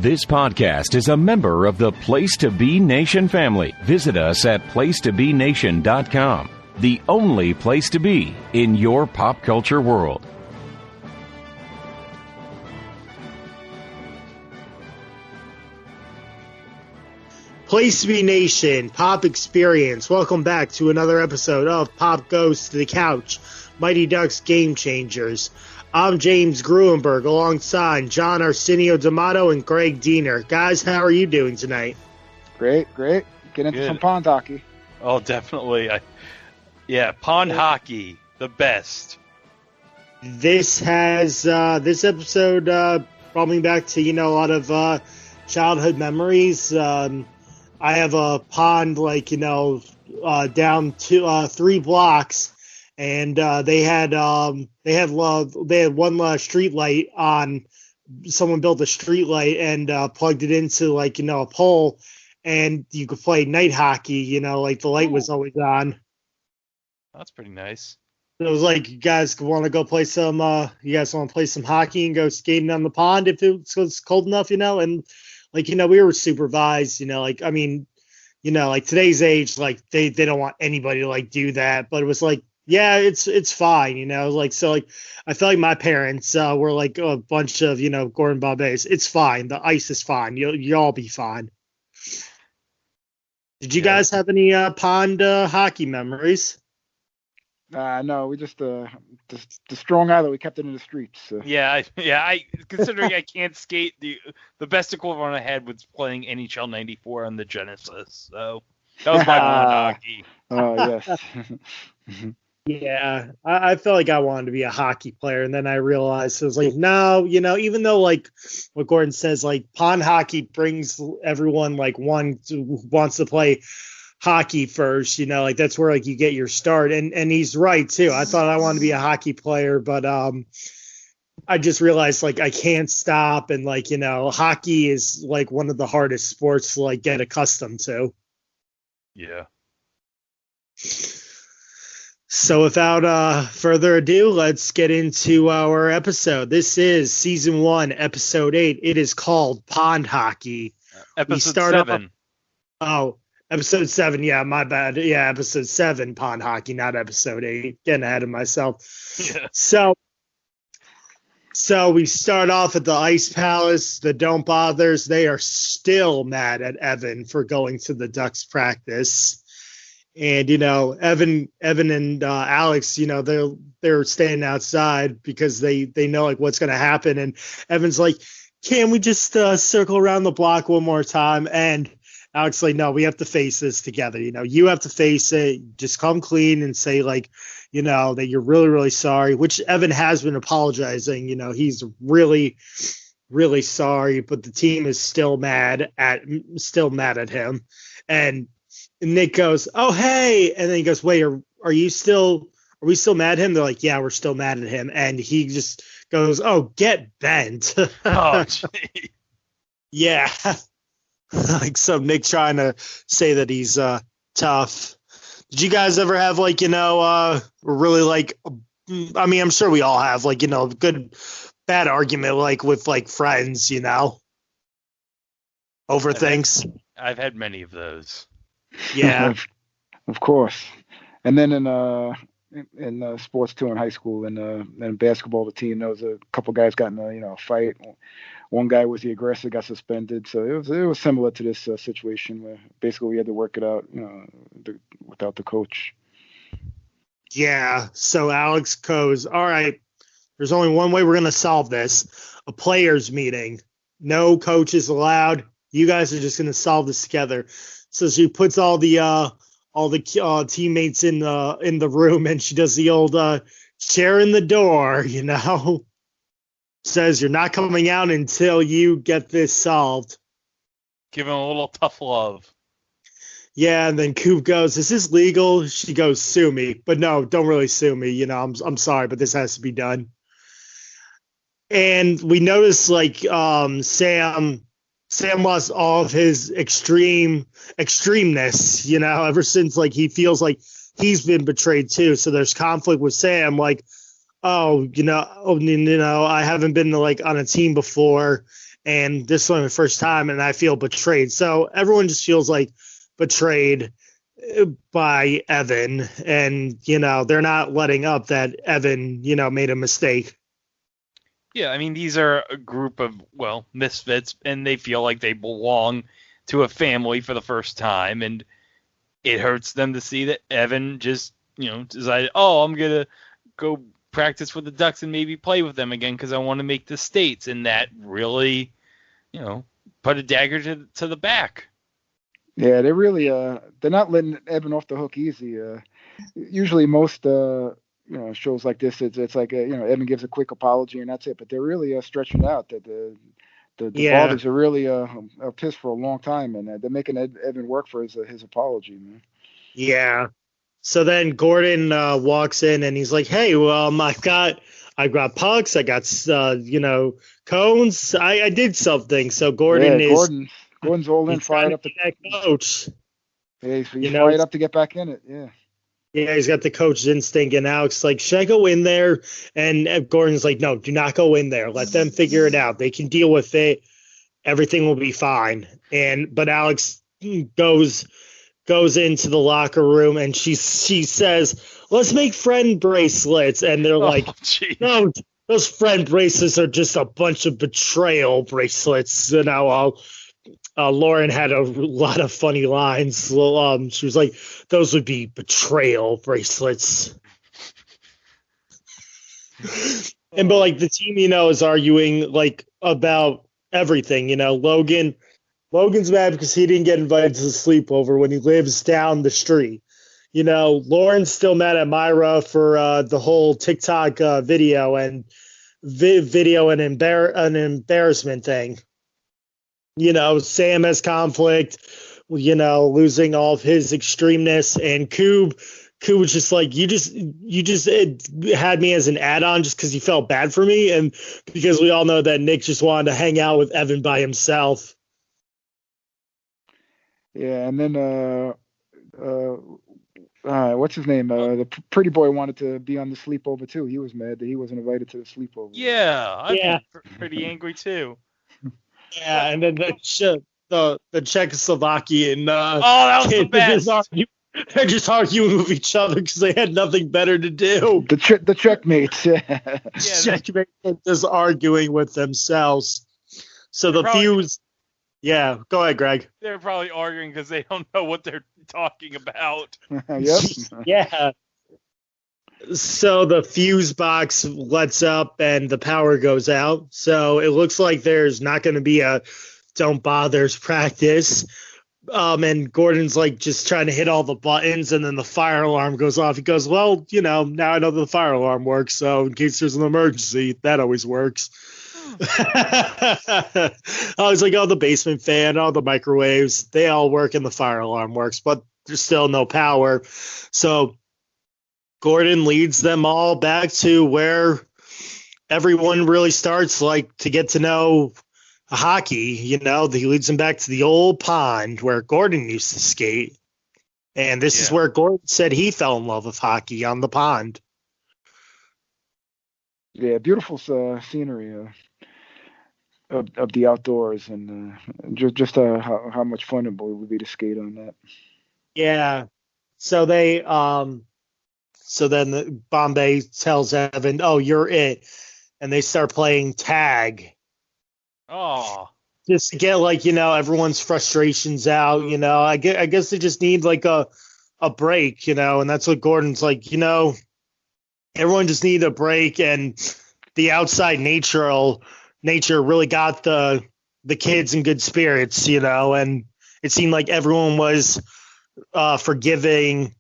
This podcast is a member of the Place to Be Nation family. Visit us at placetobenation.com, the only place to be in your pop culture world. Place to Be Nation, Pop Experience. Welcome back to another episode of Pop Goes to the Couch, Mighty Ducks Game Changers. I'm James Gruenberg alongside John Arsenio D'Amato and Greg Diener. Guys, how are you doing tonight? Great. Get into some pond hockey. Oh, definitely. Pond hockey, the best. This episode brought me back to, a lot of childhood memories. I have a pond, down 3 blocks. And they had one street light on. Someone built a street light and plugged it into a pole, and you could play night hockey. The light was always on. That's pretty nice. It was like, you guys want to go play some. You guys want to play some hockey and go skating on the pond if it's cold enough, and we were supervised. Today's age, they don't want anybody to do that, but it was like. Yeah, it's fine, I feel like my parents were like a bunch of, Gordon Bobets. It's fine. The ice is fine. You'll all be fine. Did you guys have any pond hockey memories? No, we just the strong eye that we kept it in the streets. So. I considering I can't skate, the best equivalent I had was playing NHL '94 on the Genesis. So that was my pond hockey. Oh yes. Yeah, I felt like I wanted to be a hockey player, and then I realized it was like, no, even though what Gordon says, pond hockey brings everyone wants to play hockey first, that's where you get your start, and he's right too. I thought I wanted to be a hockey player, but I just realized I can't stop, and hockey is one of the hardest sports to get accustomed to. Yeah. So without further ado, let's get into our episode. This is Season 1, Episode 8. It is called Pond Hockey. Episode 7. Episode 7. Yeah, my bad. Yeah, Episode 7, Pond Hockey, not Episode 8. Getting ahead of myself. Yeah. So we start off at the Ice Palace. The Don't Bothers, they are still mad at Evan for going to the Ducks practice. And, Evan and Alex, they're standing outside because they know what's going to happen. And Evan's like, can we just circle around the block one more time? And Alex is like, no, we have to face this together. You have to face it. Just come clean and say that you're really, really sorry, which Evan has been apologizing. He's really, really sorry, but the team is still mad at him. And Nick goes, oh, hey. And then he goes, wait, are we still mad at him? They're like, yeah, we're still mad at him. And he just goes, oh, get bent. Oh, gee. Yeah. So Nick trying to say that he's tough. Did you guys ever have really I'm sure we all have good, bad argument with friends, over things? I've had many of those. Yeah, of course. And then in sports too, in high school, and in basketball, the team, there was a couple guys got in a fight. One guy was the aggressor, got suspended. So it was similar to this situation where basically we had to work it out, without the coach. Yeah. So Alex goes, all right, there's only one way we're going to solve this: a players' meeting. No coaches allowed. You guys are just going to solve this together. So she puts all the teammates in the room, and she does the old chair in the door, says you're not coming out until you get this solved. Give him a little tough love. Yeah, and then Coop goes, is this legal? She goes, sue me. But no, don't really sue me. I'm sorry, but this has to be done. And we notice Sam lost all of his extremeness, ever since he feels like he's been betrayed too. So there's conflict with Sam, I haven't been on a team before, and this is only the first time, and I feel betrayed. So everyone just feels like betrayed by Evan, and they're not letting up that Evan made a mistake. Yeah, I mean, these are a group of, misfits, and they feel like they belong to a family for the first time, and it hurts them to see that Evan just, decided, I'm going to go practice with the Ducks and maybe play with them again because I want to make the States, and that really, put a dagger to the back. Yeah, they really they're not letting Evan off the hook easy. Usually most shows like this, it's like Evan gives a quick apology and that's it. But they're really stretching out that the fathers are really are pissed for a long time, and they're making Evan work for his apology, man. Yeah. So then Gordon walks in and he's like, "Hey, I've got pucks, I got cones, I did something." So Gordon's all in, fired up. That coach. Yeah, he's fired up to get back in it. Yeah. Yeah, he's got the coach's instinct, and Alex like, "Should I go in there?" And Gordon's like, "No, do not go in there. Let them figure it out. They can deal with it. Everything will be fine." But Alex goes into the locker room, and she says, "Let's make friend bracelets." And they're like, "No, those friend bracelets are just a bunch of betrayal bracelets." Lauren had a lot of funny lines. She was like, "Those would be betrayal bracelets." But the team, is arguing about everything. Logan's mad because he didn't get invited to the sleepover when he lives down the street. Lauren's still mad at Myra for the whole TikTok video and an embarrassment thing. Sam has conflict, losing all of his extremeness, and Coob was just like, you just had me as an add-on just because you felt bad for me, and because we all know that Nick just wanted to hang out with Evan by himself. Yeah, and then what's his name? The pretty boy wanted to be on the sleepover too. He was mad that he wasn't invited to the sleepover. Yeah, I'm pretty angry too. Yeah, and then the Czechoslovakian that was the best. They're just arguing with each other because they had nothing better to do. The checkmates. Checkmates are just arguing with themselves. So the fuse. Yeah, go ahead, Greg. They're probably arguing because they don't know what they're talking about. Yep. Yeah. So the fuse box lets up and the power goes out. So it looks like there's not going to be a don't bothers practice. And Gordon's just trying to hit all the buttons, and then the fire alarm goes off. He goes, "Well, now I know the fire alarm works, so in case there's an emergency, that always works." I was like, the basement fan, all the microwaves, they all work and the fire alarm works, but there's still no power. So Gordon leads them all back to where everyone really starts to get to know hockey. He leads them back to the old pond where Gordon used to skate. And this is where Gordon said he fell in love with hockey, on the pond. Yeah, beautiful scenery of the outdoors, and just how much fun it would be to skate on that. Yeah. So they so then Bombay tells Evan, "Oh, you're it," and they start playing tag. Oh. Just to get everyone's frustrations out. I guess they just need a break. And that's what Gordon's like. Everyone just need a break, and the outside nature really got the kids in good spirits, and it seemed like everyone was forgiving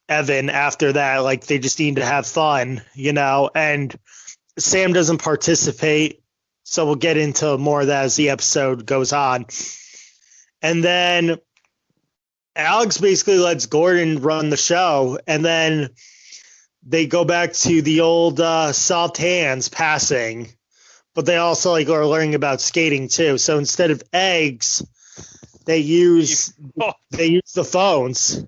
Evan after that. They just need to have fun, and Sam doesn't participate, so we'll get into more of that as the episode goes on. And then Alex basically lets Gordon run the show, and then they go back to the old soft hands passing, but they also are learning about skating too. So instead of eggs, they use the phones.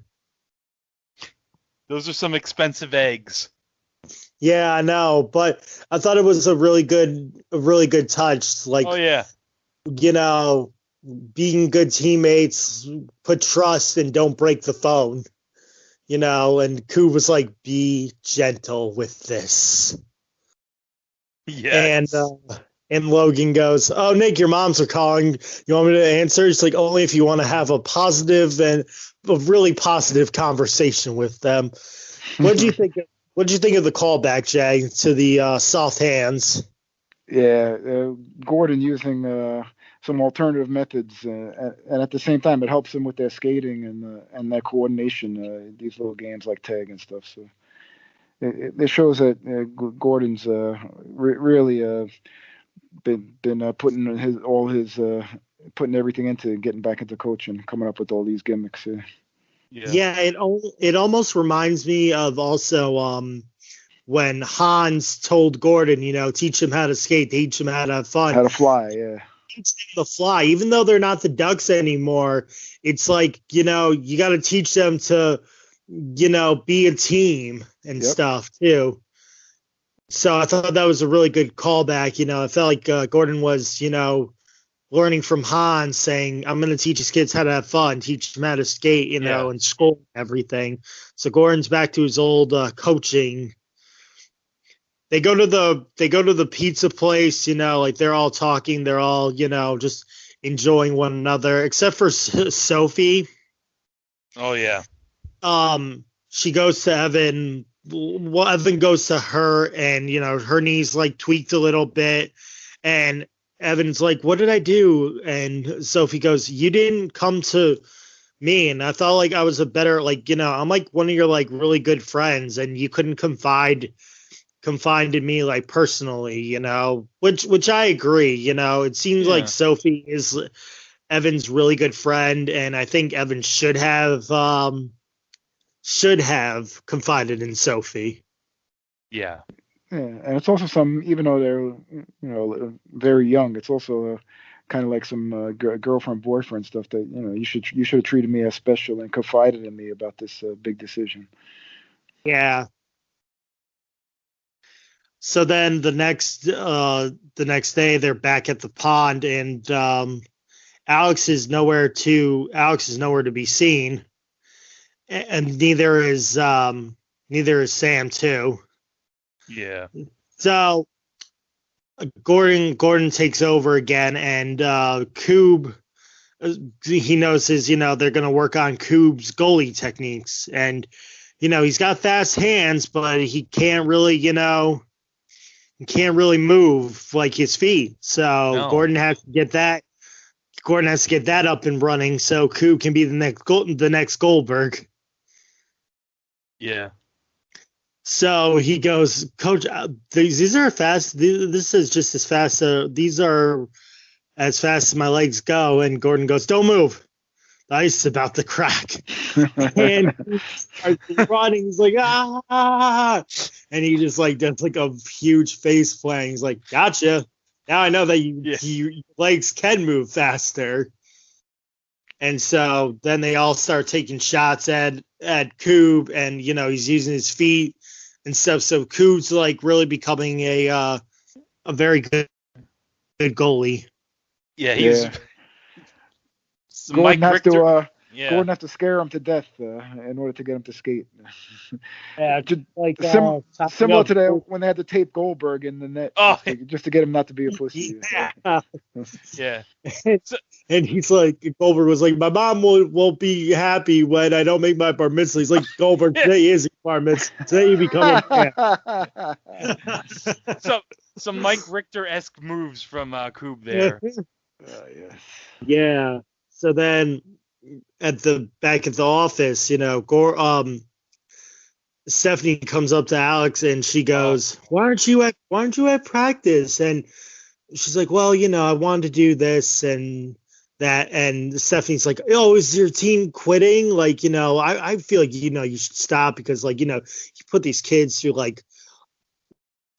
Those are some expensive eggs. Yeah, I know, but I thought it was a really good touch. Oh yeah. you know, being good teammates, put trust and don't break the phone, you know, and Koo was like, be gentle with this. Yes. And Logan goes, "Oh, Nick, your moms are calling. You want me to answer?" It's like, only if you want to have a positive and a really positive conversation with them. What did you think? What did you think of the callback, Jay, to the soft hands? Yeah, Gordon using some alternative methods, and at the same time, it helps them with their skating and their coordination. These little games like tag and stuff. So it shows that Gordon's really been putting putting everything into getting back into coaching, coming up with all these gimmicks. Yeah, it almost reminds me of also when Hans told Gordon, you know, teach him how to skate, teach him how to have fun, How to fly, yeah. teach them to fly. Even though they're not the Ducks anymore, it's like, you know, you got to teach them to, you know, be a team and stuff too. So I thought that was a really good callback. You know, I felt like Gordon was, you know, learning from Hans, saying, "I'm going to teach his kids how to have fun, teach them how to skate, you know, and school and everything." So Gordon's back to his old coaching. They go to the pizza place, you know, like they're all talking, they're all, you know, just enjoying one another, except for Sophie. Oh yeah. She goes to Evan. Well, Evan goes to her, and you know her knees like tweaked a little bit, and Evan's like, "What did I do?" And Sophie goes, "You didn't come to me, and I thought like I was a better, like, you know, I'm like one of your like really good friends, and you couldn't confide in me like personally, you know." Which I agree. You know, it seems like Sophie is Evan's really good friend, and I think Evan should have confided in Sophie. Yeah, and it's also some, even though they're, you know, very young, it's also kind of like some girlfriend boyfriend stuff that, you know, you should have treated me as special and confided in me about this big decision. Yeah. So then the next day they're back at the pond, and Alex is nowhere to be seen, and neither is Sam too. Yeah. So Gordon takes over again, and Coob, he notices, you know, they're going to work on Coob's goalie techniques, and you know he's got fast hands, but he can't really, you know, move like his feet. So Gordon has to get that up and running, so Coob can be the next Goldberg. Yeah. So he goes, "Coach, these are fast. This is just as fast. These are as fast as my legs go." And Gordon goes, "Don't move. The ice is about to crack." And he starts running. He's like, "Ah!" And he just like does like a huge face plant. He's like, "Gotcha. Now I know that your legs can move faster." And so then they all start taking shots at Coob, and you know he's using his feet and stuff. So Coob's like really becoming a very good goalie. Yeah, he's Gordon Mike Richter. Gordon has to scare him to death in order to get him to skate. Yeah, like similar to that when they had to tape Goldberg in the net, just to get him not to be a pussy. Yeah. And he's like, Goldberg was like, "My mom won't be happy when I don't make my bar mitzvah." He's like, "Goldberg, today is your bar mitzvah. Today you become a man." Some Mike Richter-esque moves from Coob there. Yeah. So then back at the office, you know, Stephanie comes up to Alex and she goes, why aren't you at practice? And she's like, "Well, you know, I wanted to do this and that." And Stephanie's like, "Oh, is your team quitting? Like, you know, I feel like, you know, you should stop because, like, you know, you put these kids through like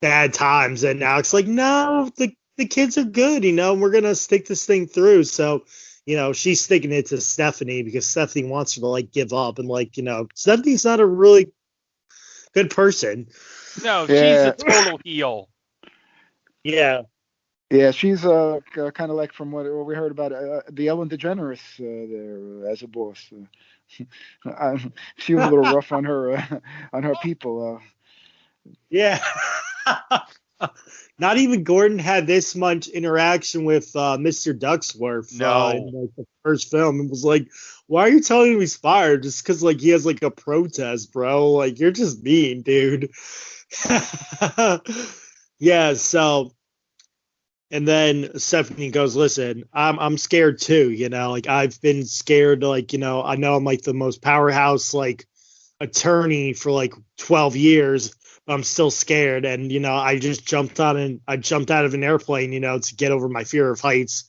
bad times." And Alex like, "No, the kids are good, you know, and we're gonna stick this thing through." So, you know, she's sticking it to Stephanie because Stephanie wants her to like give up, and like, you know, Stephanie's not a really good person. No, she's a total heel. Yeah. Yeah, she's kind of like from what we heard about the Ellen DeGeneres there as a boss. She was a little rough on her people. Yeah. Not even Gordon had this much interaction with Mr. Ducksworth in like, the first film. It was like, why are you telling him he's fired? Just because like he has like a protest, bro. Like you're just mean, dude. Yeah. So, and then Stephanie goes, "Listen, I'm scared too. You know, like I've been scared. Like I know I'm like the most powerhouse like attorney for like 12 years." I'm still scared, and I just jumped out of an airplane, to get over my fear of heights.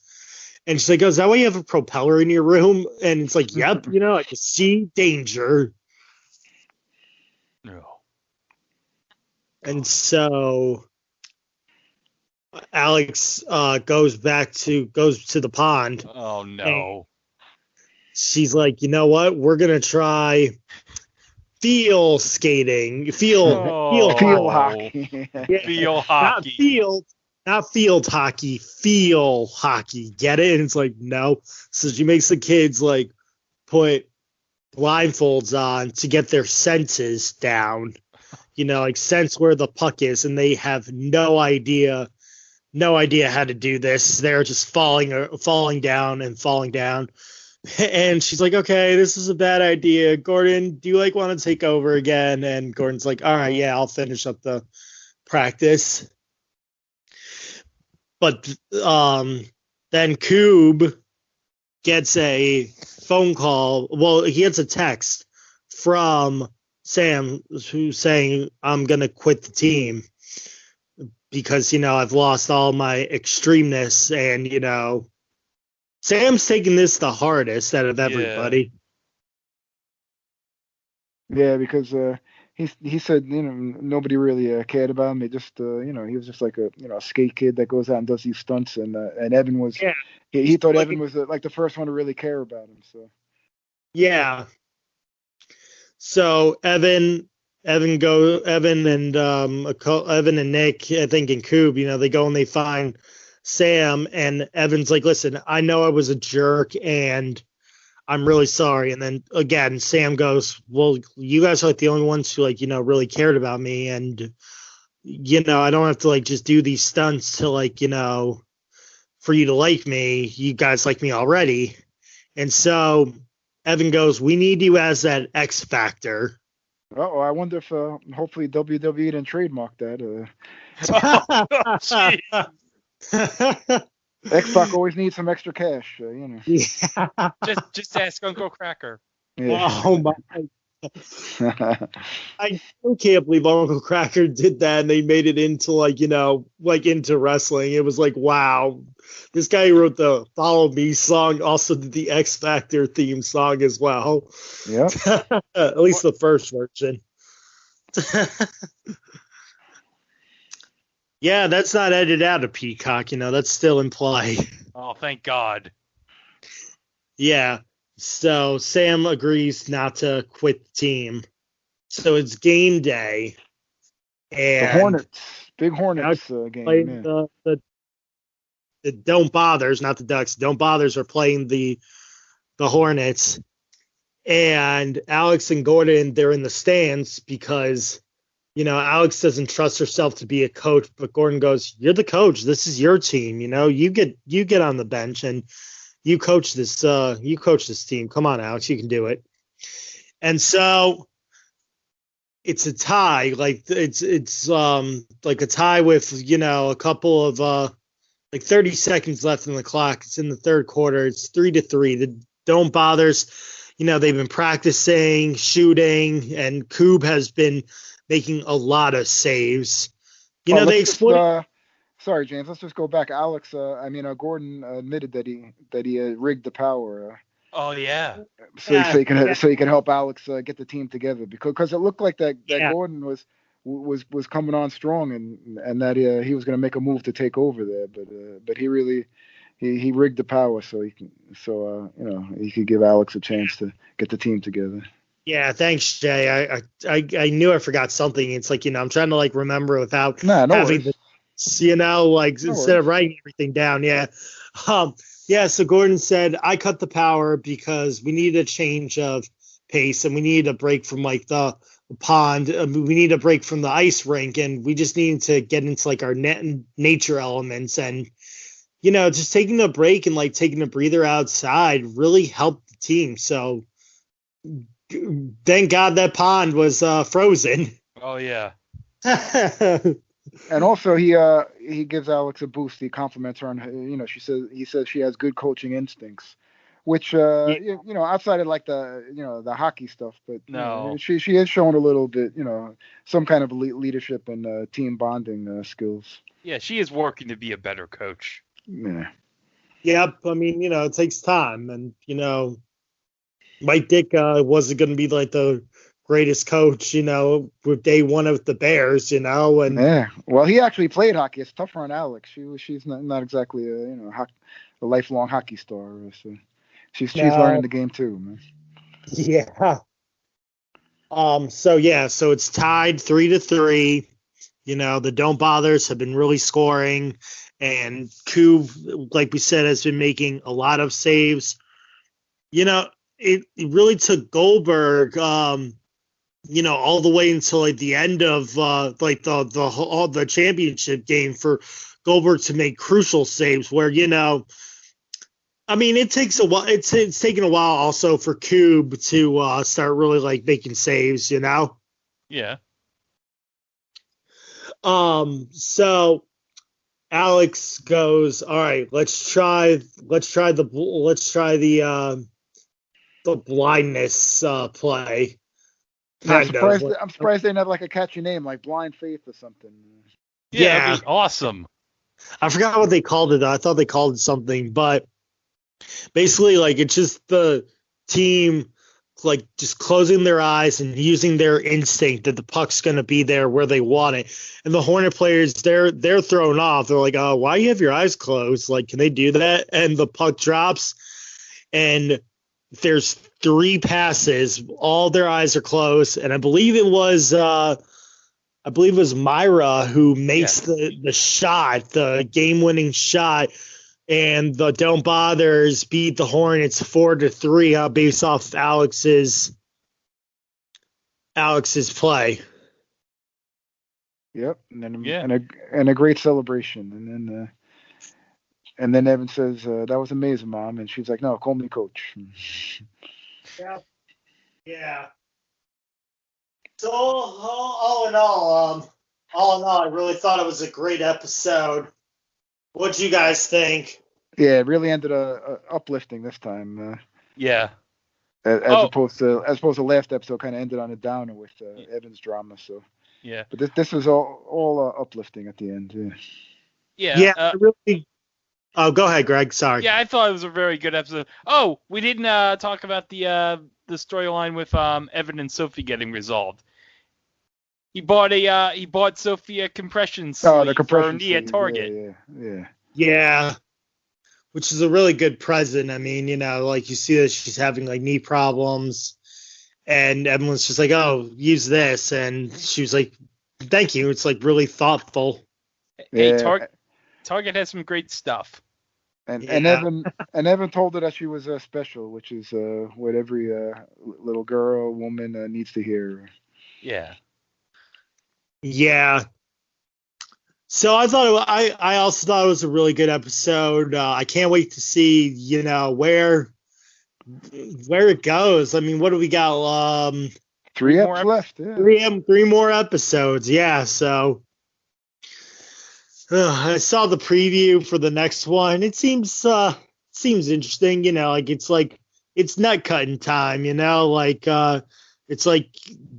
And she's like, "Oh, is that why you have a propeller in your room?" And it's like, "Yep, I can see danger." No. And so Alex goes to the pond. Oh no. She's like, "You know what? We're gonna try feel skating, feel hockey, feel hockey, not field hockey, feel hockey. Get it?" And it's like, no. So she makes the kids like put blindfolds on to get their senses down, like sense where the puck is, and they have no idea how to do this. They're just falling down. And she's like, "Okay, this is a bad idea. Gordon, do you like want to take over again?" And Gordon's like, "All right, yeah, I'll finish up the practice." But then Coob gets a phone call. Well, he gets a text from Sam who's saying, "I'm going to quit the team because, I've lost all my extremeness." And, Sam's taking this the hardest out of everybody. Yeah, because he said nobody really cared about him. He just he was just like a skate kid that goes out and does these stunts, and Evan was he thought Evan was like the first one to really care about him. So yeah. So Evan and Nick, I think, and Coob, they go and they find Sam, and Evan's like, "Listen, I know I was a jerk and I'm really sorry." And then again, Sam goes, "Well, you guys are like the only ones who like, really cared about me. And, I don't have to like just do these stunts to like, for you to like me. You guys like me already." And so Evan goes, "We need you as that X factor." Oh, I wonder if hopefully WWE didn't trademark that. X-Pac always needs some extra cash, Yeah. Just ask Uncle Cracker. Yeah. Oh my! I still can't believe Uncle Cracker did that, and they made it into like into wrestling. It was like, wow, this guy who wrote the "Follow Me" song also did the X Factor theme song as well. Yeah. At least the first version. Yeah, that's not edited out of Peacock. That's still in play. Oh, thank God. Yeah. So Sam agrees not to quit the team. So it's game day. And the Hornets. Big Hornets game. The Don't Bothers, not the Ducks. Don't Bothers are playing the Hornets. And Alex and Gordon, they're in the stands because Alex doesn't trust herself to be a coach, but Gordon goes, "You're the coach. This is your team. You get on the bench and you coach this team. Come on, Alex, you can do it." And so it's a tie. Like it's like a tie with, a couple of like 30 seconds left in the clock. It's in the third quarter. It's 3-3. The Don't Bothers, they've been practicing shooting, and Coob has been making a lot of saves. They exploited. Sorry, James. Let's just go back. Alex, Gordon admitted that he rigged the power. Oh yeah. So he can help Alex get the team together because it looked like that Gordon was coming on strong and that he was going to make a move to take over there, but he really he rigged the power so he could give Alex a chance to get the team together. Yeah, thanks, Jay. I knew I forgot something. It's like, I'm trying to like remember without having notes, instead of writing everything down. Yeah. So Gordon said, I cut the power because we need a change of pace and we need a break from the pond. We need a break from the ice rink, and we just need to get into our nature elements. And, just taking a break and taking a breather outside really helped the team. So thank God that pond was frozen. Oh, yeah. And also, he gives Alex a boost. He compliments her on, he says she has good coaching instincts, which outside of the hockey stuff, but no, she has shown a little bit, some kind of leadership and team bonding skills. Yeah, she is working to be a better coach. Yeah. Yep. I mean, it takes time, and Mike Dick wasn't going to be the greatest coach, with day one of the Bears, and yeah. Well, he actually played hockey. It's tougher on Alex. She's not exactly a lifelong hockey star. So she's learning the game too, man. Yeah. So it's tied 3-3. The Don't Bothers have been really scoring, and Koob, like we said, has been making a lot of saves. It really took Goldberg, all the way until the end of the championship game for Goldberg to make crucial saves. Where it takes a while. It's taken a while also for Koob to start really making saves. Yeah. So Alex goes, all right, let's try the blindness play. Yeah, I'm surprised they didn't have a catchy name like Blind Faith or something. Yeah, that'd be awesome. I forgot what they called it. I thought they called it something, but basically, it's just the team, just closing their eyes and using their instinct that the puck's going to be there where they want it. And the Hornet players, they're thrown off. They're like, oh, why do you have your eyes closed? Can they do that? And the puck drops, and there's 3 passes. All their eyes are closed, and I believe it was Myra who makes the shot, the game-winning shot, and the Don't Bothers beat the Hornets 4-3 based off Alex's play. Yep, and a great celebration, and then Evan says, that was amazing, Mom. And she's like, no, call me Coach. Yeah. So all in all, I really thought it was a great episode. What'd you guys think? Yeah, it really ended uplifting this time. Yeah. As opposed to last episode kind of ended on a downer with Evan's drama. So. Yeah. But this was all uplifting at the end. Yeah. Yeah. Really. Oh, go ahead, Greg. Sorry. Yeah, I thought it was a very good episode. Oh, we didn't talk about the storyline with Evan and Sophie getting resolved. He bought Sophie a compression sleeve for her knee at Target. Yeah. Which is a really good present. I mean, you see that she's having knee problems, and Evelyn's just like, oh, use this, and she was like, thank you. It's really thoughtful. Hey, Target has some great stuff. And Evan told her that she was special, which is what every little girl, woman needs to hear. Yeah. Yeah. So I also thought it was a really good episode. I can't wait to see where it goes. I mean, what do we got? 3 episodes left. Yeah. 3 more episodes. Yeah. So. I saw the preview for the next one. It seems interesting, it's nut cutting time, it's like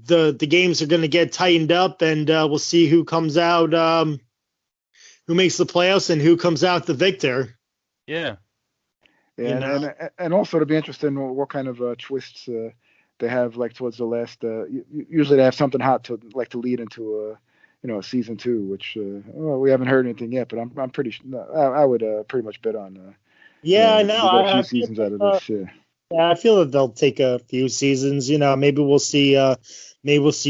the games are going to get tightened up, and we'll see who comes out, who makes the playoffs, and who comes out the victor. Yeah. Yeah, and also to be interested in what kind of twists they have towards the last. Usually they have something hot to lead into season 2, which we haven't heard anything yet, but I'm pretty sure I would pretty much bet on. I know. We got 2 seasons out of this. Yeah. Yeah, I feel that they'll take a few seasons. Maybe we'll see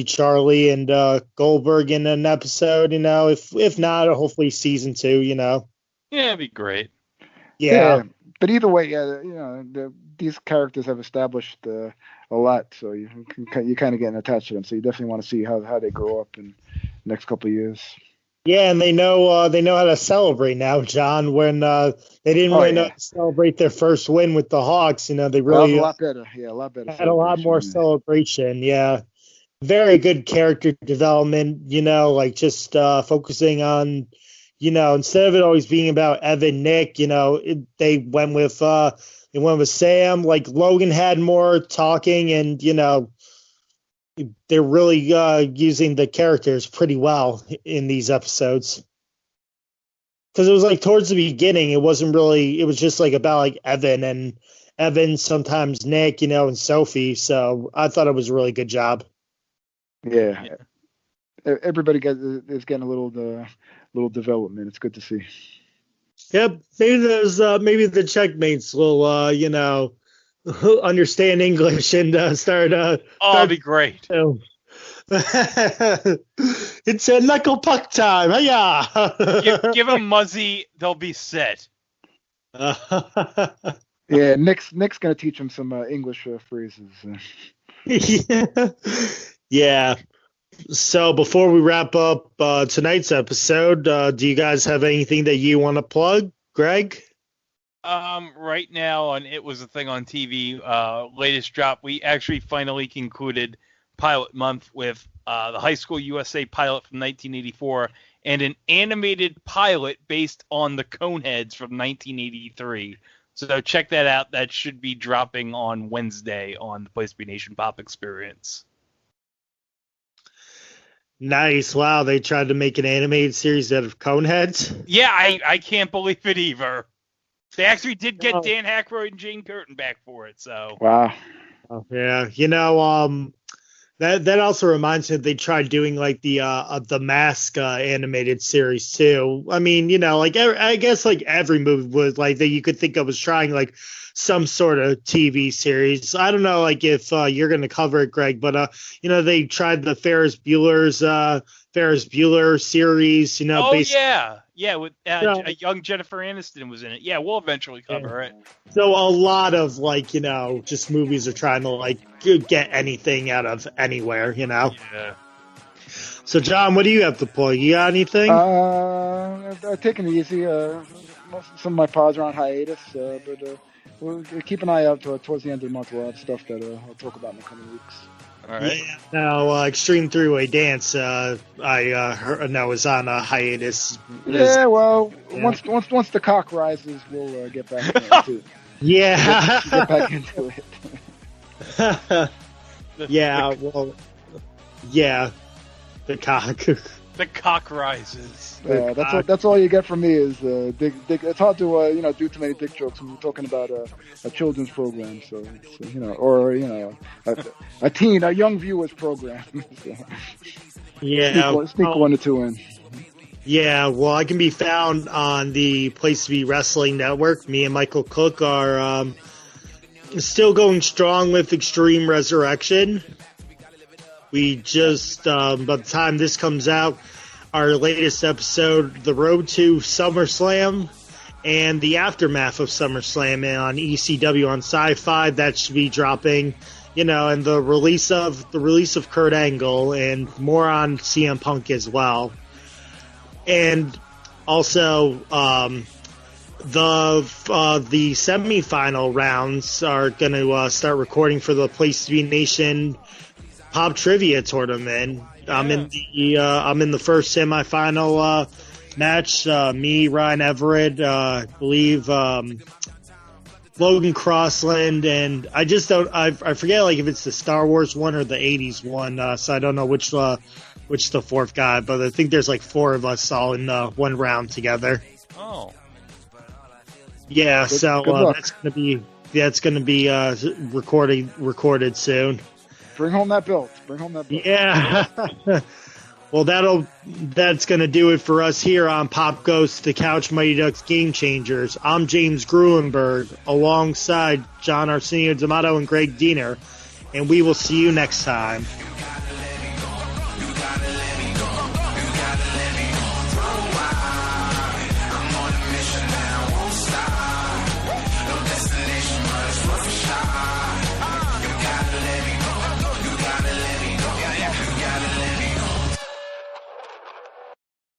Charlie and Goldberg in an episode. If not, hopefully season 2. Yeah, it'd be great. Yeah. But either way, these characters have established a lot, so you kind of getting attached to them. So you definitely want to see how they grow up in the next couple of years. Yeah, and they know how to celebrate now, John. When they didn't really know how to celebrate their first win with the Hawks, they really a lot better. Yeah, a lot better. Had a lot more celebration. Yeah, very good character development. Just focusing on, instead of it always being about Evan, Nick. They went with Sam. Like Logan had more talking, and they're really using the characters pretty well in these episodes. Because it was like towards the beginning, it was just like about like Evan, sometimes Nick, and Sophie. So I thought it was a really good job. Yeah. Everybody is getting a little development. It's good to see. Yep. Maybe the checkmates will, understand English and start. That'd be great. It's a knuckle puck time. Hiya! Give them Muzzy, they'll be set. Yeah, Nick's gonna teach him some English phrases. Yeah. So before we wrap up tonight's episode, do you guys have anything that you want to plug, Greg? Right now on It Was a Thing on TV, latest drop, we actually finally concluded pilot month with the High School USA pilot from 1984 and an animated pilot based on the Coneheads from 1983. So check that out. That should be dropping on Wednesday on the Place to Be Nation Pop Experience. Nice. Wow, they tried to make an animated series out of Coneheads? Yeah, I can't believe it either. They actually did get Dan Aykroyd and Jane Curtin back for it, so. Wow. Oh, yeah. That also reminds me that they tried doing like the Mask animated series too. I mean, I guess like every movie was like that you could think of was trying like some sort of TV series. I don't know like if you're going to cover it, Greg, but they tried the Ferris Bueller series. With a young Jennifer Aniston was in it. Yeah, we'll eventually cover it. So a lot of like just movies are trying to like get anything out of anywhere. Yeah. So John, what do you have to plug? You got anything? Taking it easy. Some of my pods are on hiatus, but we'll keep an eye out towards the end of the month. We'll have stuff that I'll talk about in the coming weeks. All right. Yeah. Now, Extreme Three-Way Dance, I heard now is on a hiatus. Once the cock rises, we'll get back into it too. Yeah. Get back into it. The cock. The cock rises. That's all you get from me is dick. It's hard to do too many dick jokes when we're talking about a children's program. So or a young viewers program. So. Yeah, sneak 1 or 2 in. Yeah, well, I can be found on the Place to Be Wrestling Network. Me and Michael Cook are still going strong with Extreme Resurrection. We just, by the time this comes out, our latest episode, The Road to SummerSlam and the Aftermath of SummerSlam on ECW on Sci-Fi, that should be dropping, and the release of Kurt Angle and more on CM Punk as well. And also, the semifinal rounds are going to start recording for the Place to Be Nation Pop Trivia Tournament. Yeah. I'm in the first semifinal match. Me, Ryan Everett, I believe Logan Crossland, and I just don't. I forget like if it's the Star Wars one or the '80s one. So I don't know which the fourth guy, but I think there's like 4 of us all in one round together. Oh. Yeah. So that's gonna be recorded soon. Bring home that belt. Yeah. Well, that's going to do it for us here on Pop Goes to Couch Mighty Ducks Game Changers. I'm James Gruenberg, alongside John Arsenio D'Amato and Greg Diener, and we will see you next time.